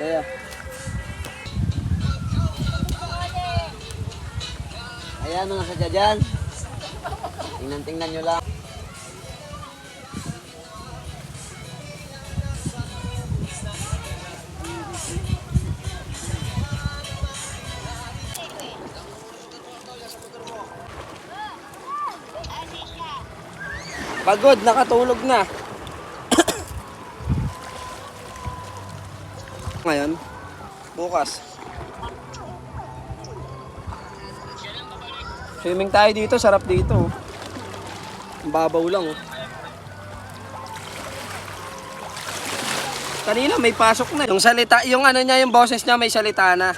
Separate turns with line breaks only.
Kaya. Ayan mga sadya dyan. Tingnan nyo lang. Pagod, nakatulog na. Ngayon, bukas. Swimming tayo dito, sarap dito. Ang babaw lang oh. Kanina may pasok na. Yung salita, yung ano niya, yung boses niya may salita na.